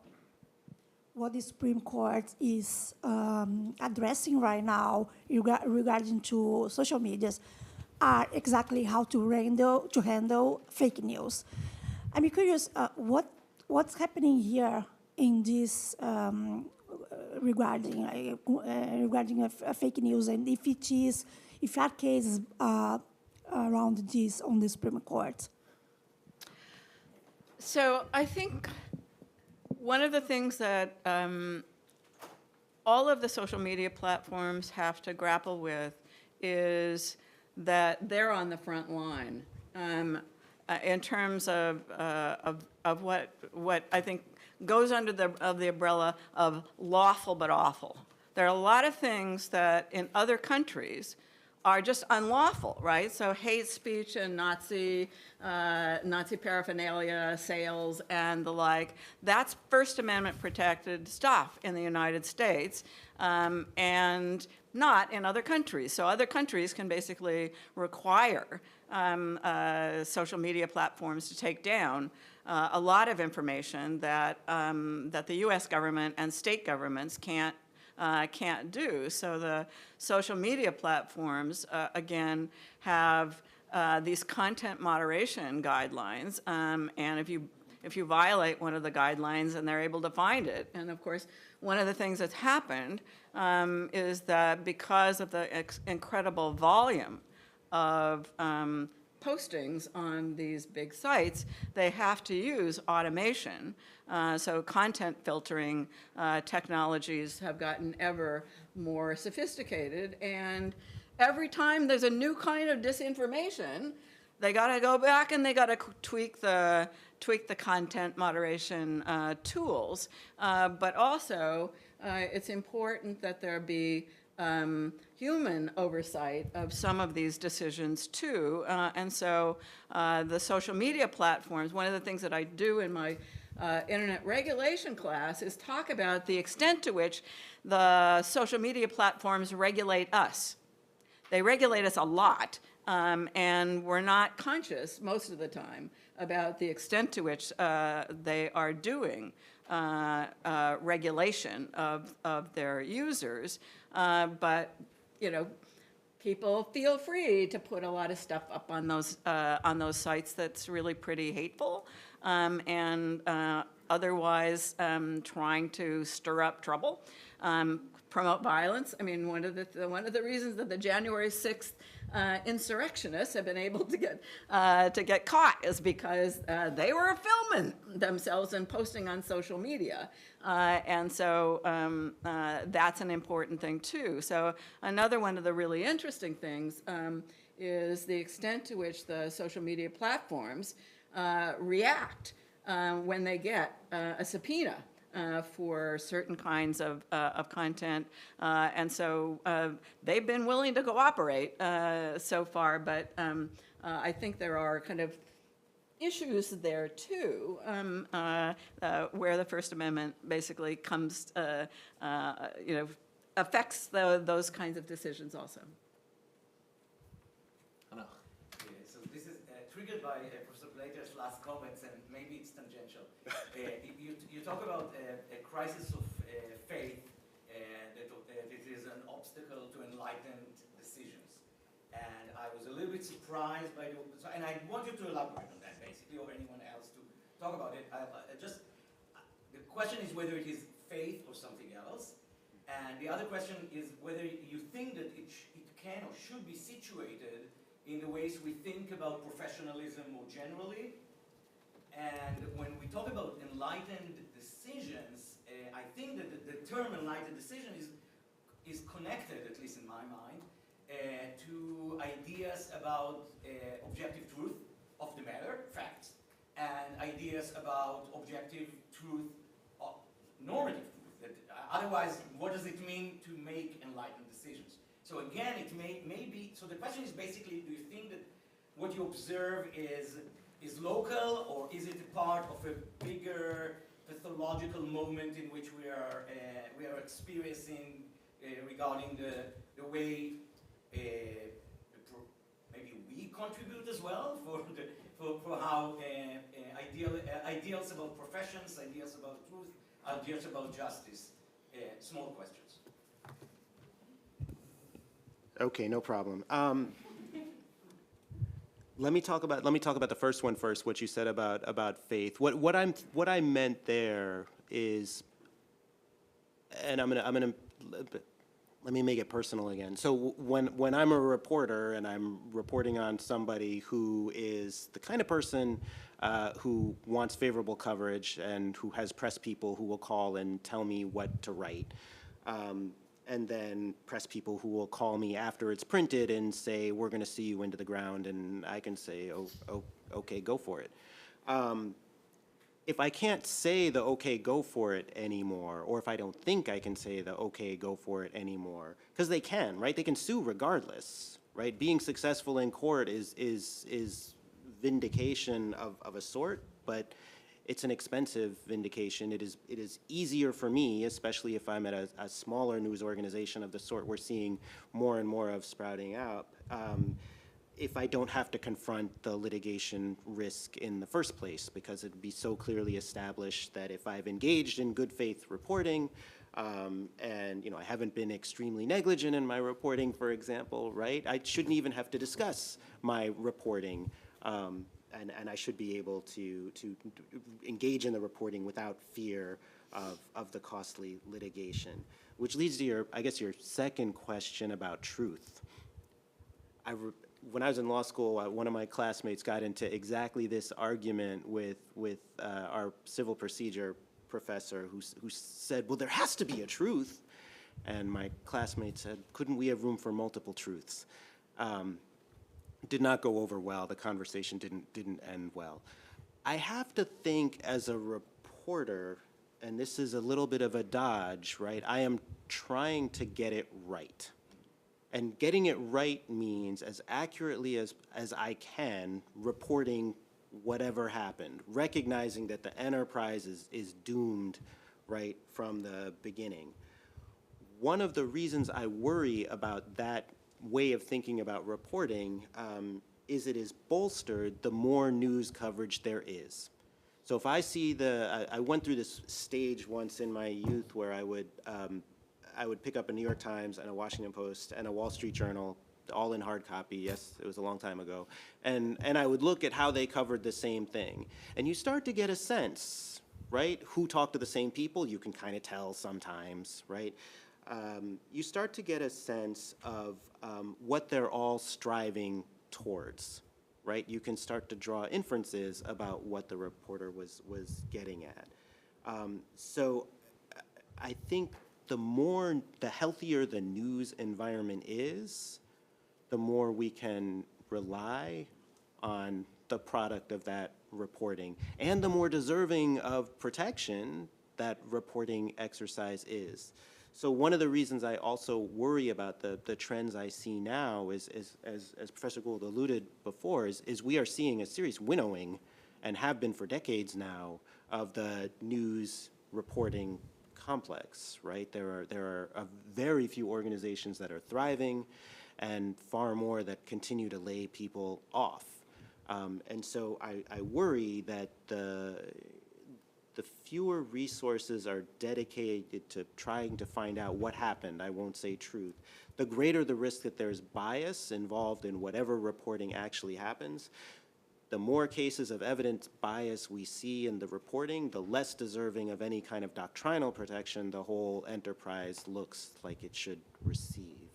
what the Supreme Court is addressing right now regarding to social medias are exactly how to handle fake news. I'm curious, what's happening here in this regarding fake news, and if there are cases around this on the Supreme Court? So I think one of the things that all of the social media platforms have to grapple with is that they're on the front line in terms of what I think goes under the umbrella of lawful but awful. There are a lot of things that in other countries are just unlawful, right? So hate speech and Nazi paraphernalia, sales, and the like, that's First Amendment protected stuff in the United States, and not in other countries. So other countries can basically require social media platforms to take down a lot of information that the U.S. government and state governments can't do. So the social media platforms, again, have these content moderation guidelines, and if you violate one of the guidelines, and they're able to find it. And of course, one of the things that's happened is that because of the incredible volume of postings on these big sites, they have to use automation. So content filtering technologies have gotten ever more sophisticated, and every time there's a new kind of disinformation, they got to go back and they got to tweak the content moderation tools. But also, it's important that there be human oversight of some of these decisions too. And so the social media platforms, one of the things that I do in my internet regulation class is talk about the extent to which the social media platforms regulate us. They regulate us a lot, and we're not conscious most of the time about the extent to which they are doing regulation of their users. But, you know, people feel free to put a lot of stuff up on those sites that's really pretty hateful, and otherwise trying to stir up trouble, promote violence. I mean, one of the reasons that the January 6th insurrectionists have been able to get caught is because they were filming themselves and posting on social media, and so that's an important thing too. So another one of the really interesting things is the extent to which the social media platforms react when they get a subpoena for certain kinds of content. And so they've been willing to cooperate so far, but I think there are kind of issues there too, where the First Amendment basically comes, affects those kinds of decisions also. So this is triggered by Professor Glater's last comments, and maybe it's tangential. You talk about a crisis of faith, that it is an obstacle to enlightened decisions. And I was a little bit surprised by and I want you to elaborate on that, basically, or anyone else to talk about it. The question is whether it is faith or something else. And the other question is whether you think that it can or should be situated in the ways we think about professionalism more generally. And when we talk about enlightened decisions, I think that the term enlightened decision is connected, at least in my mind, to ideas about objective truth of the matter, facts, and ideas about objective truth, normative truth. That, otherwise, what does it mean to make enlightened decisions? So again, it may be, so the question is basically, do you think that what you observe is local, or is it a part of a bigger pathological moment in which we are experiencing regarding the way maybe we contribute as well for how ideals about professions, ideas about truth, ideas about justice. Small questions. Okay, no problem. Let me talk about the first one first. What you said about faith. What I meant there is, and I'm gonna let me make it personal again. So when I'm a reporter and I'm reporting on somebody who is the kind of person who wants favorable coverage and who has press people who will call and tell me what to write. And then press people who will call me after it's printed and say, we're going to see you into the ground, and I can say, oh, okay, go for it. If I can't say the okay, go for it anymore, or if I don't think I can say the okay, go for it anymore, because they can, right? They can sue regardless, right? Being successful in court is vindication of a sort, but it's an expensive vindication. It is easier for me, especially if I'm at a smaller news organization of the sort we're seeing more and more of sprouting out, if I don't have to confront the litigation risk in the first place, because it'd be so clearly established that if I've engaged in good faith reporting, and I haven't been extremely negligent in my reporting, for example, right? I shouldn't even have to discuss my reporting. And I should be able to engage in the reporting without fear of the costly litigation. Which leads to your second question about truth. when I was in law school, one of my classmates got into exactly this argument with our civil procedure professor who said, well, there has to be a truth. And my classmate said, couldn't we have room for multiple truths? Did not go over well. The conversation didn't end well. I have to think as a reporter, and this is a little bit of a dodge, right? I am trying to get it right. And getting it right means as accurately as I can reporting whatever happened, recognizing that the enterprise is doomed right from the beginning. One of the reasons I worry about that way of thinking about reporting is it is bolstered the more news coverage there is. So if I see I went through this stage once in my youth where I would pick up a New York Times and a Washington Post and a Wall Street Journal, all in hard copy. Yes, it was a long time ago. And I would look at how they covered the same thing. And you start to get a sense, right? Who talked to the same people? You can kind of tell sometimes, right? You start to get a sense of what they're all striving towards, right? You can start to draw inferences about what the reporter was getting at. So I think the healthier the news environment is, the more we can rely on the product of that reporting, and the more deserving of protection that reporting exercise is. So one of the reasons I also worry about the trends I see now is as Professor Gould alluded before, is we are seeing a serious winnowing, and have been for decades now, of the news reporting complex, right? There are very few organizations that are thriving, and far more that continue to lay people off. And so I worry that the fewer resources are dedicated to trying to find out what happened, I won't say truth, the greater the risk that there's bias involved in whatever reporting actually happens. The more cases of evident bias we see in the reporting, the less deserving of any kind of doctrinal protection the whole enterprise looks like it should receive.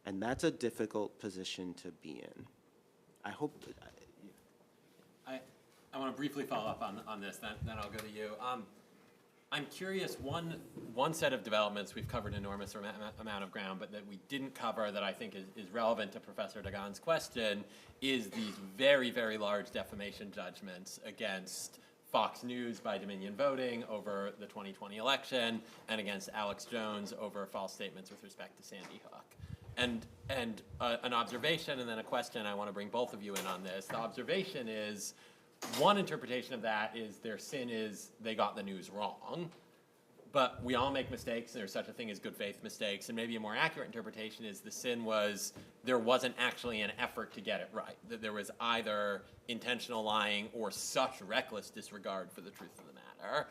And that's a difficult position to be in. I hope that I want to briefly follow up on this, then I'll go to you. I'm curious, one set of developments, we've covered an enormous amount of ground, but that we didn't cover that I think is relevant to Professor Dagan's question is these very, very large defamation judgments against Fox News by Dominion Voting over the 2020 election, and against Alex Jones over false statements with respect to Sandy Hook. And an observation and then a question, I want to bring both of you in on this. The observation is, one interpretation of that is their sin is they got the news wrong. But we all make mistakes, and there's such a thing as good faith mistakes. And maybe a more accurate interpretation is the sin was there wasn't actually an effort to get it right. That there was either intentional lying or such reckless disregard for the truth of the matter.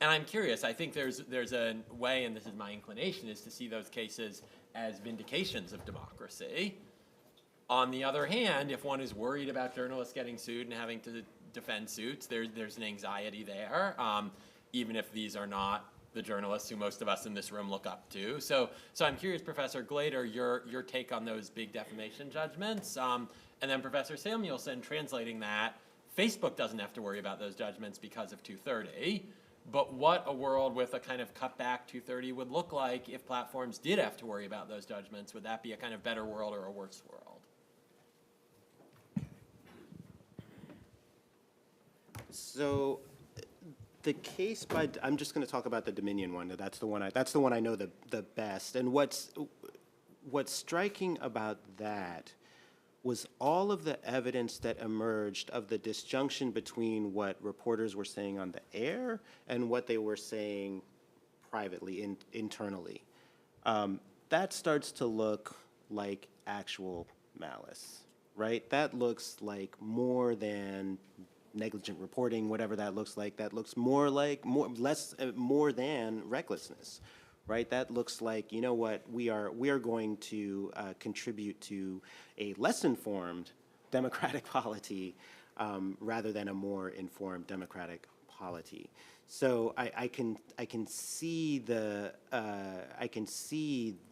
And I'm curious, I think there's a way, and this is my inclination, is to see those cases as vindications of democracy. On the other hand, if one is worried about journalists getting sued and having to defend suits, there's an anxiety there, even if these are not the journalists who most of us in this room look up to. So I'm curious, Professor Glater, your take on those big defamation judgments, and then Professor Samuelson translating that. Facebook doesn't have to worry about those judgments because of 230, but what a world with a kind of cutback 230 would look like if platforms did have to worry about those judgments. Would that be a kind of better world or a worse world? So the case by, I'm just going to talk about the Dominion one. That's the one I know the best. And what's striking about that was all of the evidence that emerged of the disjunction between what reporters were saying on the air and what they were saying privately, internally. That starts to look like actual malice, right? That looks like more than negligent reporting, whatever that looks like. That looks more than recklessness, right? That looks like, you know what, we are going to contribute to a less informed democratic polity rather than a more informed democratic polity. So I can see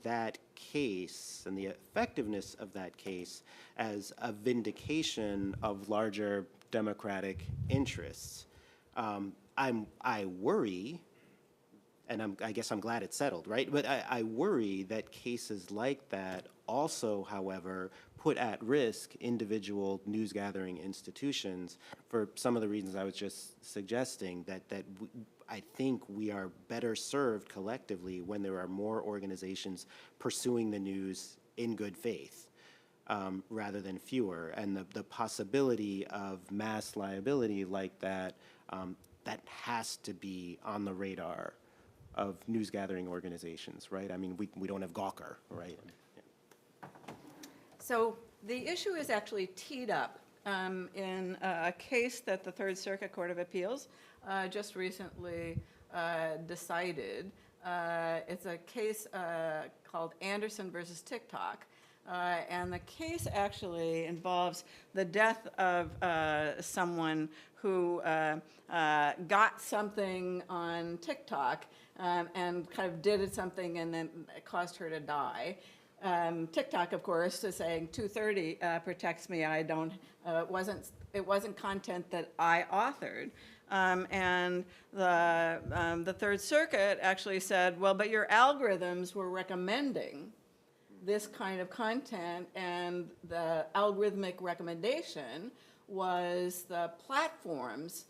that case and the effectiveness of that case as a vindication of larger democratic interests. I worry, and I guess I'm glad it's settled, right? But I worry that cases like that also, however, put at risk individual news gathering institutions for some of the reasons I was just suggesting, that I think we are better served collectively when there are more organizations pursuing the news in good faith. Rather than fewer, and the possibility of mass liability like that, that has to be on the radar of news gathering organizations, right? I mean, we don't have Gawker, right? Yeah. So the issue is actually teed up in a case that the Third Circuit Court of Appeals just recently decided. It's a case called Anderson versus TikTok. And the case actually involves the death of someone who got something on TikTok and kind of did something and then it caused her to die. TikTok, of course, is saying 230 protects me. I don't. It wasn't content that I authored. And the Third Circuit actually said, well, but your algorithms were recommending this kind of content, and the algorithmic recommendation was the platform's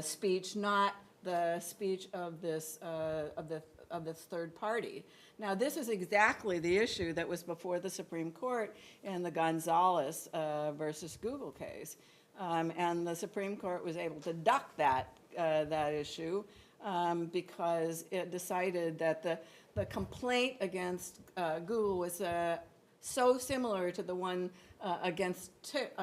speech, not the speech of this third party. Now, this is exactly the issue that was before the Supreme Court in the Gonzalez versus Google case, and the Supreme Court was able to duck that issue because it decided that the complaint against Google was so similar to the one against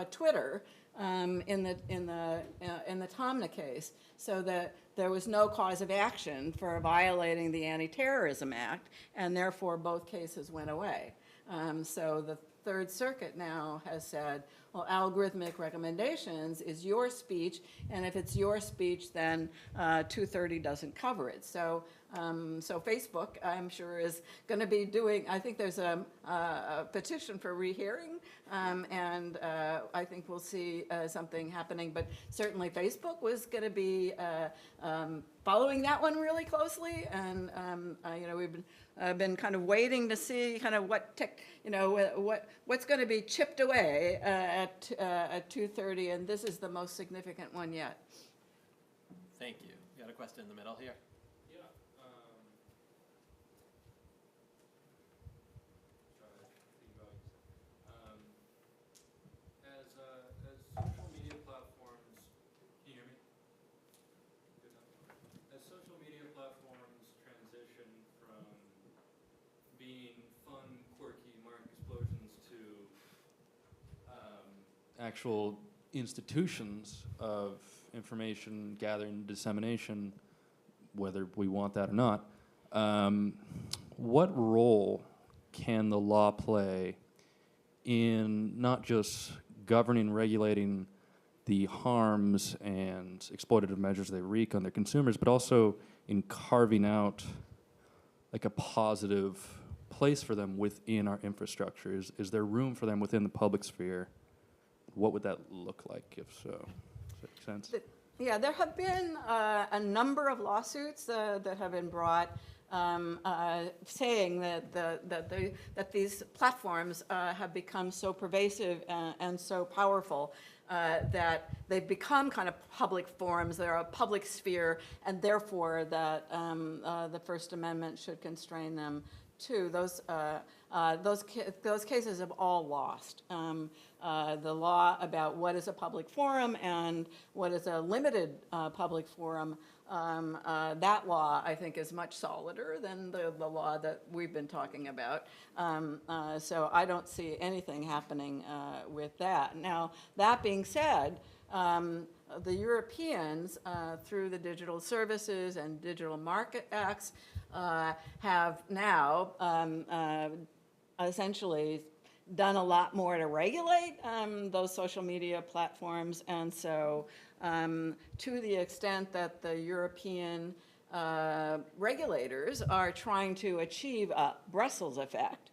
Twitter in the Tomna case, so that there was no cause of action for violating the Anti-Terrorism Act, and therefore both cases went away. So the Third Circuit now has said, well, algorithmic recommendations is your speech, and if it's your speech, then 230 doesn't cover it. So Facebook, I'm sure, is going to be doing, I think there's a petition for rehearing, and I think we'll see something happening. But certainly Facebook was going to be following that one really closely, and we've been kind of waiting to see kind of what's going to be chipped away at 230, and this is the most significant one yet. Thank you. You got a question in the middle here? Actual institutions of information gathering and dissemination, whether we want that or not, what role can the law play in not just governing, regulating the harms and exploitative measures they wreak on their consumers, but also in carving out like a positive place for them within our infrastructure? Is there room for them within the public sphere? What would that look like, if so? Does that make sense? Yeah, there have been a number of lawsuits that have been brought saying that these platforms have become so pervasive and so powerful that they've become kind of public forums. They're a public sphere, and therefore that the First Amendment should constrain them too. Those cases have all lost. The law about what is a public forum and what is a limited public forum, that law, I think, is much solider than the law that we've been talking about. So I don't see anything happening with that. Now, that being said, the Europeans, through the Digital Services and Digital Market Acts, have now essentially done a lot more to regulate those social media platforms. And so to the extent that the European regulators are trying to achieve a Brussels effect,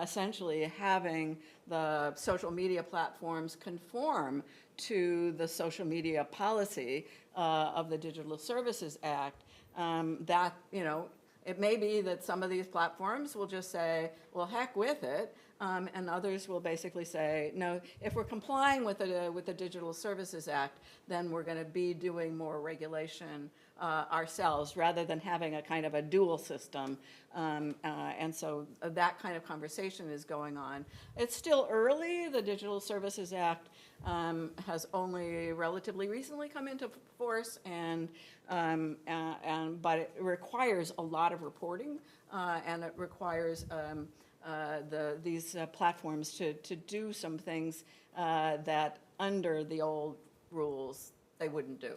essentially having the social media platforms conform to the social media policy of the Digital Services Act, that, you know, it may be that some of these platforms will just say, well, heck with it, and others will basically say, no, if we're complying with the Digital Services Act, then we're going to be doing more regulation ourselves, rather than having a kind of a dual system. And so that kind of conversation is going on. It's still early. The Digital Services Act has only relatively recently come into force, but it requires a lot of reporting, and it requires these platforms to do some things that under the old rules they wouldn't do.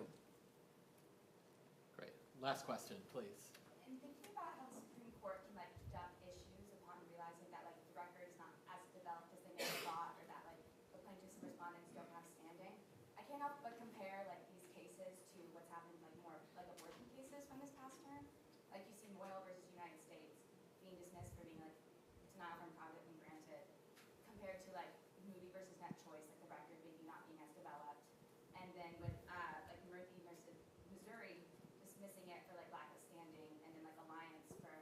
Great. Last question, please. And thinking about how the Supreme Court can dump issues upon realizing that the record is not as developed as they may have thought, or that the plaintiffs and respondents don't have standing, I can't help but compare these cases to what's happened more abortion cases from this past term. You see Moyle versus United States being dismissed for being denial from private being granted, compared to Moody versus Net Choice, the record maybe not being as developed, and then with Murphy versus Missouri dismissing it for lack of standing, and then Alliance for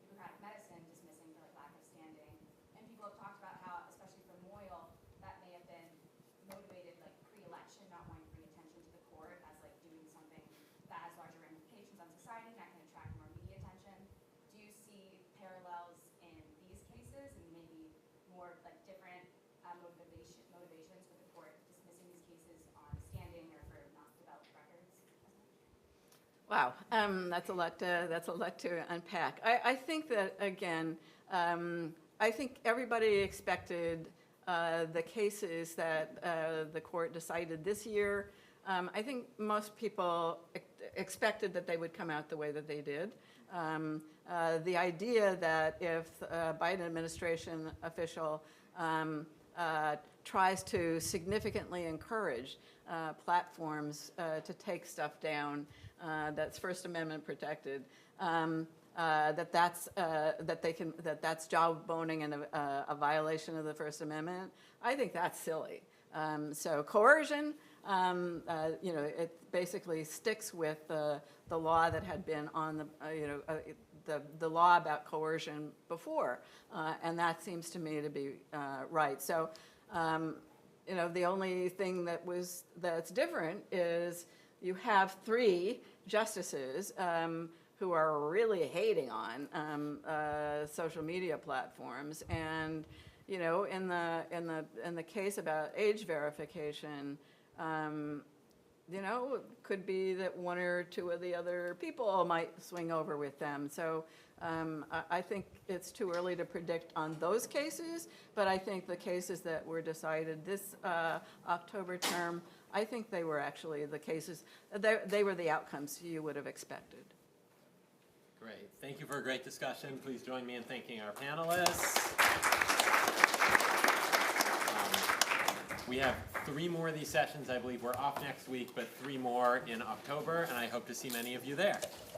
Hippocratic Medicine dismissing for lack of standing. And people have talked about how, especially for Moyle, that may have been motivated pre-election, not wanting to bring attention to the court as doing something that has larger ramifications on society, that can attract more media attention. Do you see parallels in these cases, and maybe more different motivations for the court dismissing these cases on standing or for not developed records? Wow, that's a lot to unpack. I think that, again, I think everybody expected the cases that the court decided this year. I think most people expected that they would come out the way that they did. The idea that if a Biden administration official tries to significantly encourage platforms to take stuff down that's First Amendment protected, that's job boning and a violation of the First Amendment, I think that's silly. So coercion, it basically sticks with the law that had been on the law about coercion before, and that seems to me to be right. So, the only thing that's different is you have 3 justices who are really hating on social media platforms, and in the case about age verification, it could be that 1 or 2 of the other people might swing over with them. So I think it's too early to predict on those cases, but I think the cases that were decided this October term, I think they were actually the cases, they were the outcomes you would have expected. Great. Thank you for a great discussion. Please join me in thanking our panelists. We have 3 more of these sessions. I believe we're off next week, but 3 more in October, and I hope to see many of you there.